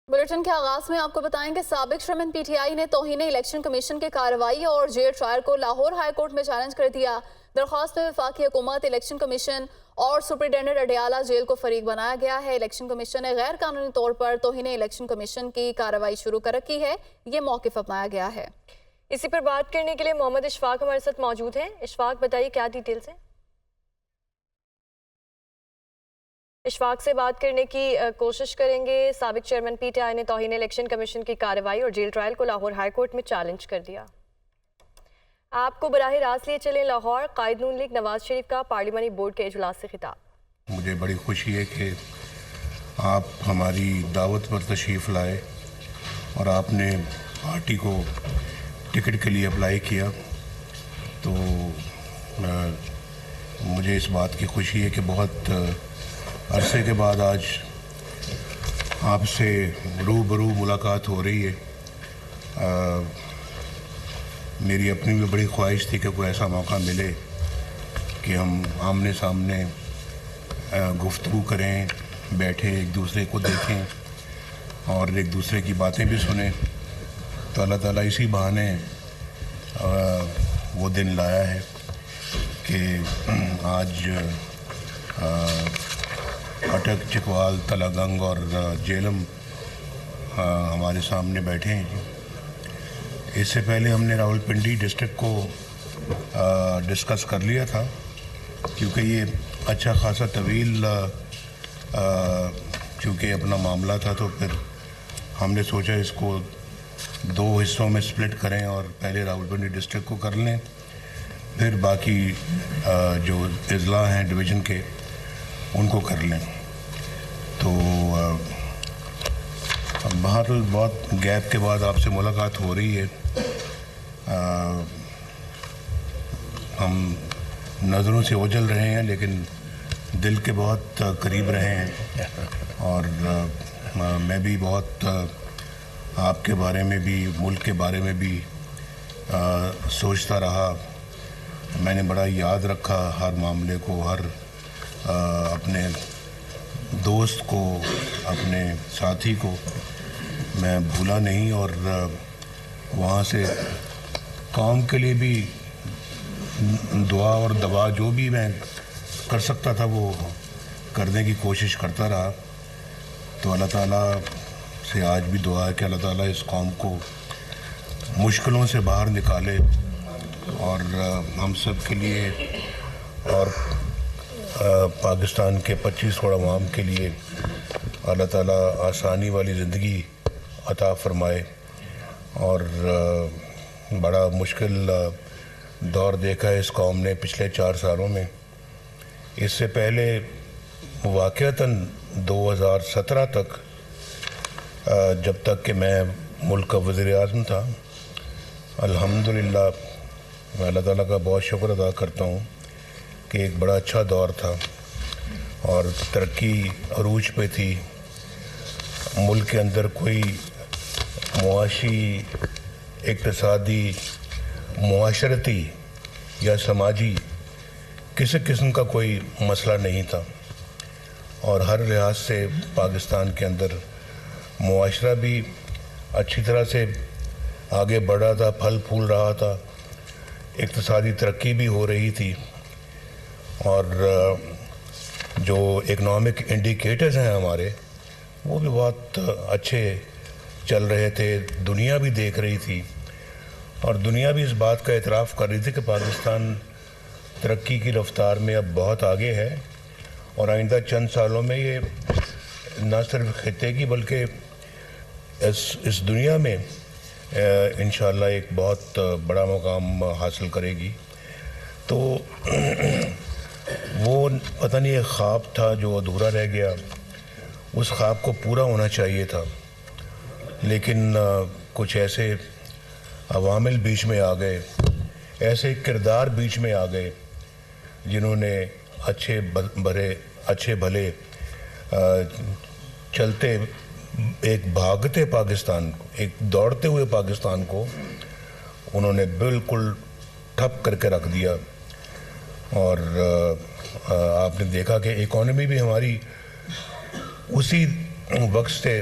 Bulletin کے آغاز میں آپ کو بتائیں کہ سابق چیئرمین پی ٹی آئی نے توہین الیکشن کمیشن کی کارروائی اور جیل ٹرائل کو لاہور ہائی کورٹ میں چیلنج کر دیا۔ درخواست میں وفاقی حکومت، الیکشن کمیشن اور سپرنٹینڈنٹ اڈیالہ جیل کو فریق بنایا گیا ہے۔ الیکشن کمیشن نے غیر قانونی طور پر توہین الیکشن کمیشن کی کارروائی شروع کر رکھی ہے، یہ موقف اپنایا گیا ہے۔ اسی پر بات کرنے کے لیے محمد اشفاق ہمارے ساتھ موجود ہیں۔ اشفاق بتائیے کیا ڈیٹیلز ہیں؟ اشفاق سے بات کرنے کی کوشش کریں گے۔ سابق چیئرمین پی ٹی آئی نے توہین الیکشن کمیشن کی کارروائی اور جیل ٹرائل کو لاہور ہائی کورٹ میں چیلنج کر دیا۔ آپ کو براہ راست لیے چلیں لاہور۔ قائد نون لیگ نواز شریف کا پارلیمانی بورڈ کے اجلاس سے خطاب۔ مجھے بڑی خوشی ہے کہ آپ ہماری دعوت پر تشریف لائے اور آپ نے پارٹی کو ٹکٹ کے لیے اپلائی کیا، تو مجھے اس بات کی خوشی ہے کہ بہت عرصے کے بعد آج آپ سے روبرو ملاقات ہو رہی ہے۔ میری اپنی بھی بڑی خواہش تھی کہ کوئی ایسا موقع ملے کہ ہم آمنے سامنے گفتگو کریں، بیٹھیں، ایک دوسرے کو دیکھیں اور ایک دوسرے کی باتیں بھی سنیں۔ تو اللہ تعالیٰ اسی بہانے وہ دن لایا ہے کہ آج اٹک، چکوال، تلہ گنگ اور جیلم ہمارے سامنے بیٹھے ہیں۔ اس سے پہلے ہم نے راولپنڈی ڈسٹرکٹ کو ڈسکس کر لیا تھا، کیونکہ یہ اچھا خاصا طویل چونکہ اپنا معاملہ تھا، تو پھر ہم نے سوچا اس کو دو حصوں میں سپلٹ کریں اور پہلے راولپنڈی ڈسٹرکٹ کو کر لیں، پھر باقی جو اضلاع ہیں ڈویژن کے ان کو کر لیں۔ تو بہرحال بہت گیپ کے بعد آپ سے ملاقات ہو رہی ہے۔ ہم نظروں سے اوجھل رہے ہیں لیکن دل کے بہت قریب رہے ہیں، اور میں بھی بہت آپ کے بارے میں بھی، ملک کے بارے میں بھی سوچتا رہا۔ میں نے بڑا یاد رکھا ہر معاملے کو، ہر اپنے دوست کو، اپنے ساتھی کو میں بھولا نہیں، اور وہاں سے قوم کے لیے بھی دعا اور دوا جو بھی میں کر سکتا تھا وہ کرنے کی کوشش کرتا رہا۔ تو اللہ تعالیٰ سے آج بھی دعا ہے کہ اللہ تعالیٰ اس قوم کو مشکلوں سے باہر نکالے، اور ہم سب کے لیے اور پاکستان کے 25 کروڑ عوام کے لیے اللہ تعالیٰ آسانی والی زندگی عطا فرمائے۔ اور بڑا مشکل دور دیکھا ہے اس قوم نے پچھلے 4 سالوں میں۔ اس سے پہلے واقعتاً 2017 تک، جب تک کہ میں ملک کا وزیر اعظم تھا، الحمدللہ میں اللہ تعالیٰ کا بہت شکر ادا کرتا ہوں کہ ایک بڑا اچھا دور تھا اور ترقی عروج پہ تھی۔ ملک کے اندر کوئی معاشی، اقتصادی، معاشرتی یا سماجی کسی قسم کا کوئی مسئلہ نہیں تھا، اور ہر لحاظ سے پاکستان کے اندر معاشرہ بھی اچھی طرح سے آگے بڑھ رہا تھا، پھل پھول رہا تھا، اقتصادی ترقی بھی ہو رہی تھی، اور جو اکنامک انڈیکیٹرز ہیں ہمارے وہ بھی بہت اچھے چل رہے تھے۔ دنیا بھی دیکھ رہی تھی، اور دنیا بھی اس بات کا اعتراف کر رہی تھی کہ پاکستان ترقی کی رفتار میں اب بہت آگے ہے، اور آئندہ چند سالوں میں یہ نہ صرف خطے کی بلکہ اس دنیا میں انشاءاللہ ایک بہت بڑا مقام حاصل کرے گی۔ تو وہ پتہ نہیں ایک خواب تھا جو ادھورا رہ گیا، اس خواب کو پورا ہونا چاہیے تھا، لیکن کچھ ایسے عوامل بیچ میں آ گئے، ایسے کردار بیچ میں آ گئے جنہوں نے اچھے بھلے چلتے ایک بھاگتے پاکستان کو، ایک دوڑتے ہوئے پاکستان کو انہوں نے بالکل ٹھپ کر کے رکھ دیا۔ اور آپ نے دیکھا کہ اکانومی بھی ہماری اسی وقت سے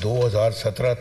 2017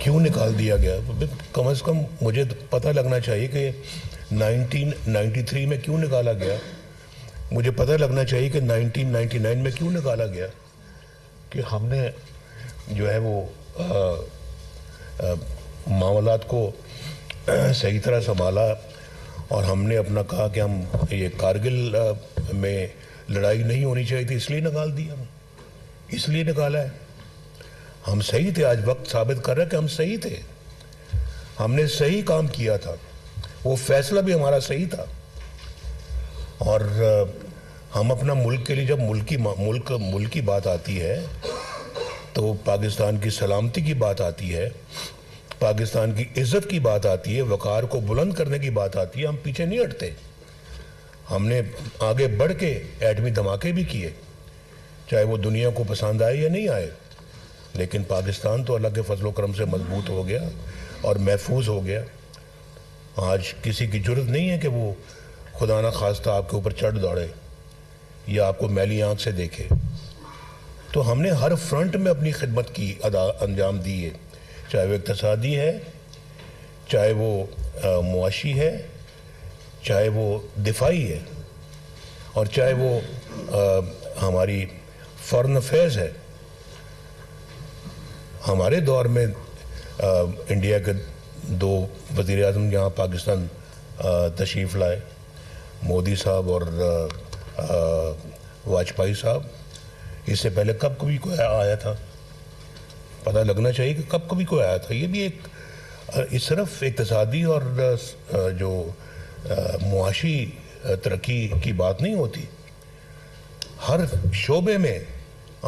کیوں نکال دیا گیا؟ کم از کم مجھے پتہ لگنا چاہیے کہ 1993 میں کیوں نکالا گیا، مجھے پتہ لگنا چاہیے کہ 1999 میں کیوں نکالا گیا، کہ ہم نے جو ہے وہ معاملات کو صحیح طرح سنبھالا اور ہم نے اپنا کہا کہ ہم یہ کارگل میں لڑائی نہیں ہونی چاہیے تھی، اس لیے نکال دیا، اس لیے نکالا ہے۔ ہم صحیح تھے، آج وقت ثابت کر رہا ہے کہ ہم صحیح تھے، ہم نے صحیح کام کیا تھا، وہ فیصلہ بھی ہمارا صحیح تھا۔ اور ہم اپنا ملک کے لیے جب ملک کی بات آتی ہے تو پاکستان کی سلامتی کی بات آتی ہے، پاکستان کی عزت کی بات آتی ہے، وقار کو بلند کرنے کی بات آتی ہے، ہم پیچھے نہیں ہٹتے۔ ہم نے آگے بڑھ کے ایٹمی دھماکے بھی کیے، چاہے وہ دنیا کو پسند آئے یا نہیں آئے، لیکن پاکستان تو اللہ کے فضل و کرم سے مضبوط ہو گیا اور محفوظ ہو گیا۔ آج کسی کی جرت نہیں ہے کہ وہ خدا نہ خواستہ آپ کے اوپر چڑھ دوڑے یا آپ کو میلی آنکھ سے دیکھے۔ تو ہم نے ہر فرنٹ میں اپنی خدمت کی انجام دی ہے، چاہے وہ اقتصادی ہے، چاہے وہ معاشی ہے، چاہے وہ دفاعی ہے، اور چاہے وہ ہماری فارن افیئرز ہے۔ ہمارے دور میں انڈیا کے 2 وزیر اعظم یہاں پاکستان تشریف لائے، مودی صاحب اور واجپئی صاحب۔ اس سے پہلے کب کبھی کوئی آیا تھا؟ پتہ لگنا چاہیے کہ کب کبھی کوئی آیا تھا۔ یہ بھی ایک صرف اقتصادی اور جو معاشی ترقی کی بات نہیں ہوتی، ہر شعبے میں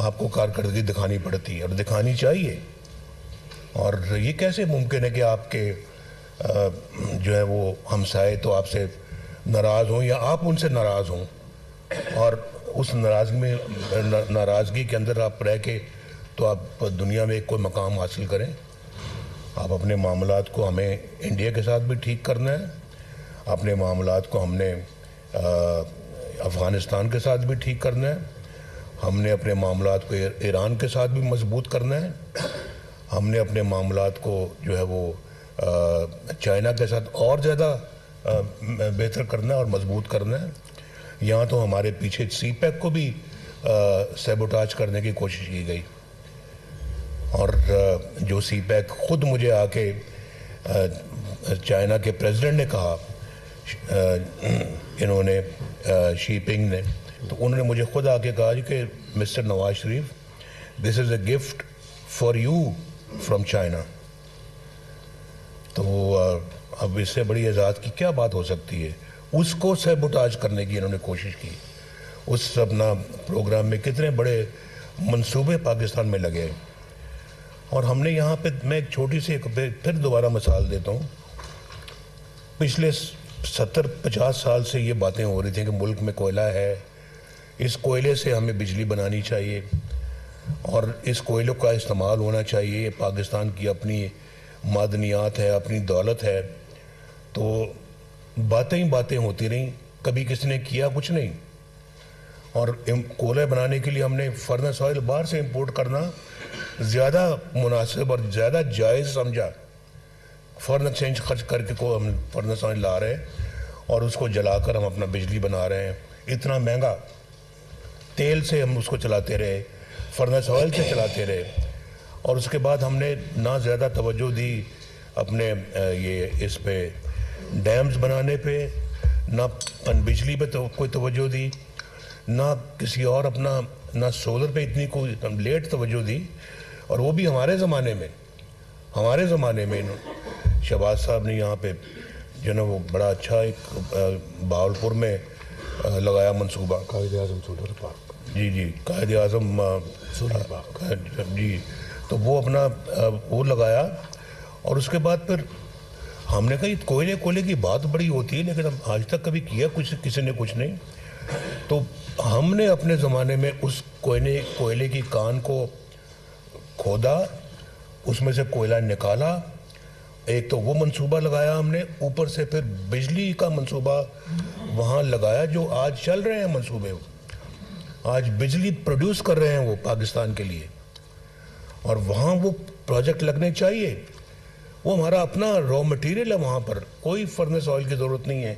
آپ کو کارکردگی دکھانی پڑتی ہے اور دکھانی چاہیے۔ اور یہ کیسے ممکن ہے کہ آپ کے جو ہے وہ ہمسائے تو آپ سے ناراض ہوں یا آپ ان سے ناراض ہوں، اور اس ناراضگی کے اندر آپ رہ کے تو آپ دنیا میں کوئی مقام حاصل کریں؟ آپ اپنے معاملات کو ہمیں انڈیا کے ساتھ بھی ٹھیک کرنا ہے، اپنے معاملات کو ہم نے افغانستان کے ساتھ بھی ٹھیک کرنا ہے، ہم نے اپنے معاملات کو ایران کے ساتھ بھی مضبوط کرنا ہے، ہم نے اپنے معاملات کو جو ہے وہ چائنا کے ساتھ اور زیادہ بہتر کرنا ہے اور مضبوط کرنا ہے۔ یہاں تو ہمارے پیچھے سی پیک کو بھی سیبوٹاج کرنے کی کوشش کی گئی، اور جو سی پیک خود مجھے آ کے چائنا کے پریزیڈنٹ نے کہا، انہوں نے شی پنگ نے، تو انہوں نے مجھے خود آ کے کہا کہ Mister Nawaz Sharif, this is a gift for you from China. تو اب اس سے بڑی اعزاز کی کیا بات ہو سکتی ہے؟ اس کو سیبوٹاج کرنے کی انہوں نے کوشش کی۔ اس اپنا پروگرام میں کتنے بڑے منصوبے پاکستان میں لگے، اور ہم نے یہاں پہ، میں ایک چھوٹی سی پھر دوبارہ مثال دیتا ہوں، پچھلے 70-50 سال سے یہ باتیں ہو رہی تھیں کہ ملک میں کوئلہ ہے، اس کوئلے سے ہمیں بجلی بنانی چاہیے اور اس کوئلے کا استعمال ہونا چاہیے، پاکستان کی اپنی معدنیات ہے، اپنی دولت ہے۔ تو باتیں ہی باتیں ہوتی رہیں، کبھی کسی نے کیا کچھ نہیں۔ اور کوئلہ بنانے کے لیے ہم نے فرنس آئل باہر سے امپورٹ کرنا زیادہ مناسب اور زیادہ جائز سمجھا۔ فارن ایکسچینج خرچ کر کے کو ہم فرنس آئل لا رہے ہیں اور اس کو جلا کر ہم اپنا بجلی بنا رہے ہیں، اتنا مہنگا تیل سے ہم اس کو چلاتے رہے، فرنس آئل سے چلاتے رہے، اور اس کے بعد ہم نے نہ زیادہ توجہ دی اپنے یہ اس پہ ڈیمز بنانے پہ، نہ بجلی پہ کوئی توجہ دی، نہ کسی اور اپنا، نہ سولر پہ اتنی کوئی لیٹ توجہ دی۔ اور وہ بھی ہمارے زمانے میں شہباز صاحب نے یہاں پہ جو نا وہ بڑا اچھا ایک بہاولپور میں لگایا منصوبہ، قائد اعظم سولر پارک۔ جی قائد اعظم سولر پارک، جی، تو وہ اپنا وہ لگایا، اور اس کے بعد پھر ہم نے کہا یہ کوئلے کی بات بڑی ہوتی ہے، لیکن اب آج تک کبھی کیا کسی نے کچھ نہیں۔ تو ہم نے اپنے زمانے میں اس کوئلے کی کان کو کھودا، اس میں سے کوئلہ نکالا، ایک تو وہ منصوبہ لگایا ہم نے، اوپر سے پھر بجلی کا منصوبہ وہاں لگایا، جو آج چل رہے ہیں منصوبے، آج بجلی پروڈیوس کر رہے ہیں وہ پاکستان کے لیے، اور وہاں وہ پروجیکٹ لگنے چاہیے۔ وہ ہمارا اپنا را مٹیریل ہے، وہاں پر کوئی فرنس آئل کی ضرورت نہیں ہے،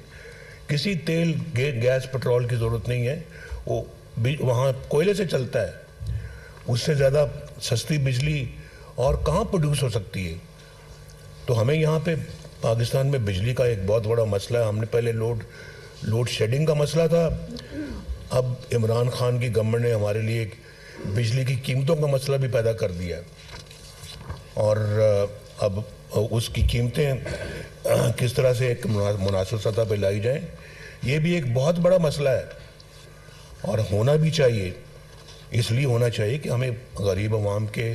کسی تیل گیس پٹرول کی ضرورت نہیں ہے، وہ وہاں کوئلے سے چلتا ہے، اس سے زیادہ سستی بجلی اور کہاں پروڈیوس ہو سکتی ہے؟ تو ہمیں یہاں پہ پاکستان میں بجلی کا ایک بہت بڑا مسئلہ ہے. ہم نے پہلے لوڈ شیڈنگ کا مسئلہ تھا، اب عمران خان کی گورنمنٹ نے ہمارے لیے ایک بجلی کی قیمتوں کا مسئلہ بھی پیدا کر دیا ہے، اور اب اس کی قیمتیں کس طرح سے ایک مناسب سطح پہ لائی جائیں، یہ بھی ایک بہت بڑا مسئلہ ہے، اور ہونا بھی چاہیے. اس لیے ہونا چاہیے کہ ہمیں غریب عوام کے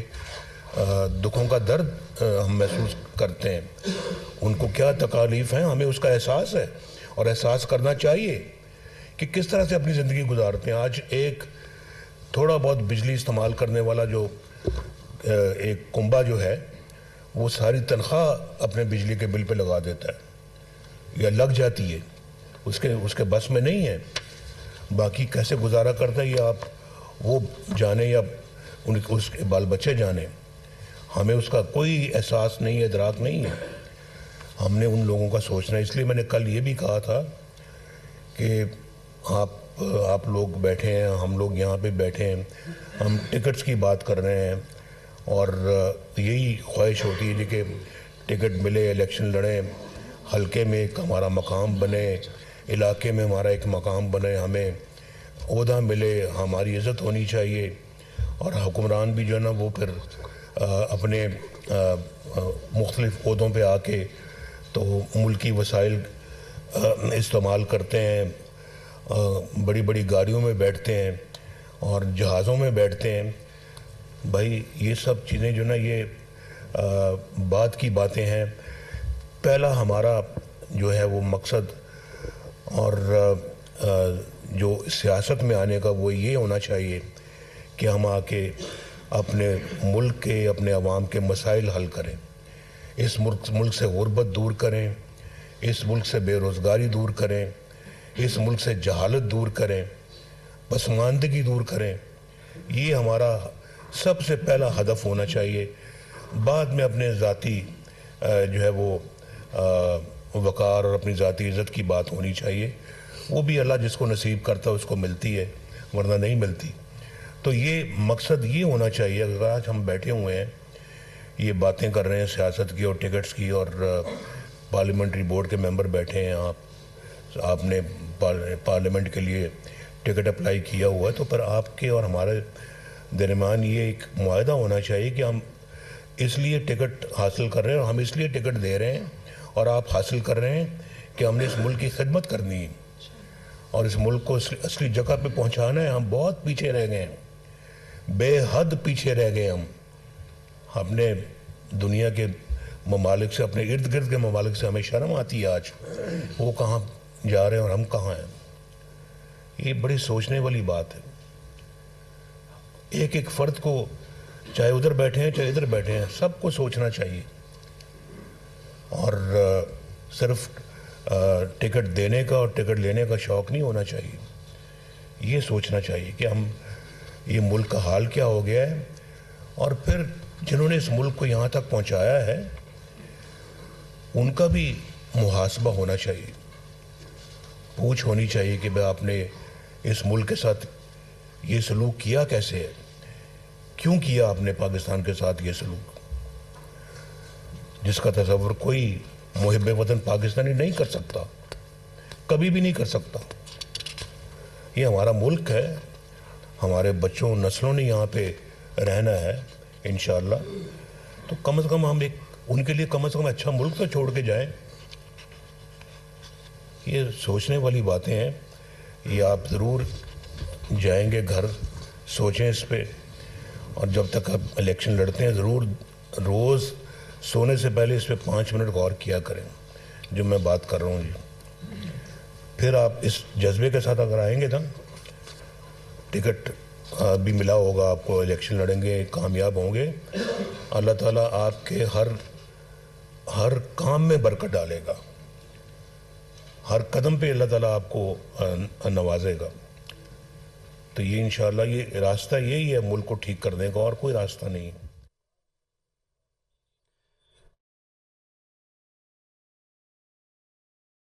دکھوں کا درد ہم محسوس کرتے ہیں، ان کو کیا تکالیف ہیں، ہمیں اس کا احساس ہے، اور احساس کرنا چاہیے کہ کس طرح سے اپنی زندگی گزارتے ہیں. آج ایک تھوڑا بہت بجلی استعمال کرنے والا جو ایک کنبہ جو ہے، وہ ساری تنخواہ اپنے بجلی کے بل پہ لگا دیتا ہے یا لگ جاتی ہے، اس کے بس میں نہیں ہے. باقی کیسے گزارا کرتا ہے یہ آپ وہ جانے یا اس کے بال بچے جانے، ہمیں اس کا کوئی احساس نہیں ہے، ادراک نہیں ہے. ہم نے ان لوگوں کا سوچنا ہے. اس لیے میں نے کل یہ بھی کہا تھا کہ آپ لوگ بیٹھے ہیں، ہم لوگ یہاں پہ بیٹھے ہیں، ہم ٹکٹس کی بات کر رہے ہیں، اور یہی خواہش ہوتی ہے کہ ٹکٹ ملے، الیکشن لڑیں، حلقے میں ایک ہمارا مقام بنے، علاقے میں ہمارا ایک مقام بنے، ہمیں عہدہ ملے، ہماری عزت ہونی چاہیے. اور حکمران بھی جو ہے نا وہ پھر اپنے مختلف عہدوں پہ آ کے تو ملکی وسائل استعمال کرتے ہیں، بڑی بڑی گاڑیوں میں بیٹھتے ہیں اور جہازوں میں بیٹھتے ہیں. بھائی یہ سب چیزیں جو نا یہ بعد کی باتیں ہیں. پہلا ہمارا جو ہے وہ مقصد اور جو سیاست میں آنے کا وہ یہ ہونا چاہیے کہ ہم آ کے اپنے ملک کے، اپنے عوام کے مسائل حل کریں، اس ملک سے غربت دور کریں، اس ملک سے بے روزگاری دور کریں، اس ملک سے جہالت دور کریں، پسماندگی دور کریں. یہ ہمارا سب سے پہلا ہدف ہونا چاہیے. بعد میں اپنے ذاتی جو ہے وہ وقار اور اپنی ذاتی عزت کی بات ہونی چاہیے. وہ بھی اللہ جس کو نصیب کرتا ہے اس کو ملتی ہے، ورنہ نہیں ملتی. تو یہ مقصد یہ ہونا چاہیے. اگر آج ہم بیٹھے ہوئے ہیں، یہ باتیں کر رہے ہیں سیاست کی اور ٹکٹس کی، اور پارلیمنٹری بورڈ کے ممبر بیٹھے ہیں، آپ نے پارلیمنٹ کے لیے ٹکٹ اپلائی کیا ہوا ہے، تو پر آپ کے اور ہمارے درمیان یہ ایک معاہدہ ہونا چاہیے کہ ہم اس لیے ٹکٹ حاصل کر رہے ہیں، اور ہم اس لیے ٹکٹ دے رہے ہیں اور آپ حاصل کر رہے ہیں کہ ہم نے اس ملک کی خدمت کرنی ہے اور اس ملک کو اصلی جگہ پہ پہنچانا ہے. ہم بہت پیچھے رہ گئے ہیں، بے حد پیچھے رہ گئے. ہم نے دنیا کے ممالک سے، اپنے ارد گرد کے ممالک سے ہمیں شرم آتی ہے آج، وہ کہاں جا رہے ہیں اور ہم کہاں ہیں. یہ بڑی سوچنے والی بات ہے. ایک فرد کو، چاہے ادھر بیٹھے ہیں چاہے ادھر بیٹھے ہیں، سب کو سوچنا چاہیے، اور صرف ٹکٹ دینے کا اور ٹکٹ لینے کا شوق نہیں ہونا چاہیے. یہ سوچنا چاہیے کہ ہم یہ ملک کا حال کیا ہو گیا ہے، اور پھر جنہوں نے اس ملک کو یہاں تک پہنچایا ہے ان کا بھی محاسبہ ہونا چاہیے. پوچھ ہونی چاہیے کہ بھئی آپ نے اس ملک کے ساتھ یہ سلوک کیا کیسے ہے، کیوں کیا آپ نے پاکستان کے ساتھ یہ سلوک، جس کا تصور کوئی محب وطن پاکستانی نہیں کر سکتا، کبھی بھی نہیں کر سکتا. یہ ہمارا ملک ہے، ہمارے بچوں نسلوں نے یہاں پہ رہنا ہے انشاءاللہ. تو کم از کم ہم ان کے لیے کم از کم اچھا ملک تو چھوڑ کے جائیں. یہ سوچنے والی باتیں ہیں. یہ آپ ضرور جائیں گے گھر، سوچیں اس پہ، اور جب تک آپ الیکشن لڑتے ہیں ضرور روز سونے سے پہلے اس پہ 5 منٹ غور کیا کریں جو میں بات کر رہا ہوں. جی پھر آپ اس جذبے کے ساتھ اگر آئیں گے نا، ٹکٹ بھی ملا ہوگا آپ کو، الیکشن لڑیں گے، کامیاب ہوں گے، اللہ تعالیٰ آپ کے ہر کام میں برکت ڈالے گا، ہر قدم پہ اللہ تعالیٰ آپ کو نوازے گا. تو یہ انشاءاللہ یہ راستہ یہی ہے ملک کو ٹھیک کرنے کا، اور کوئی راستہ نہیں ہے.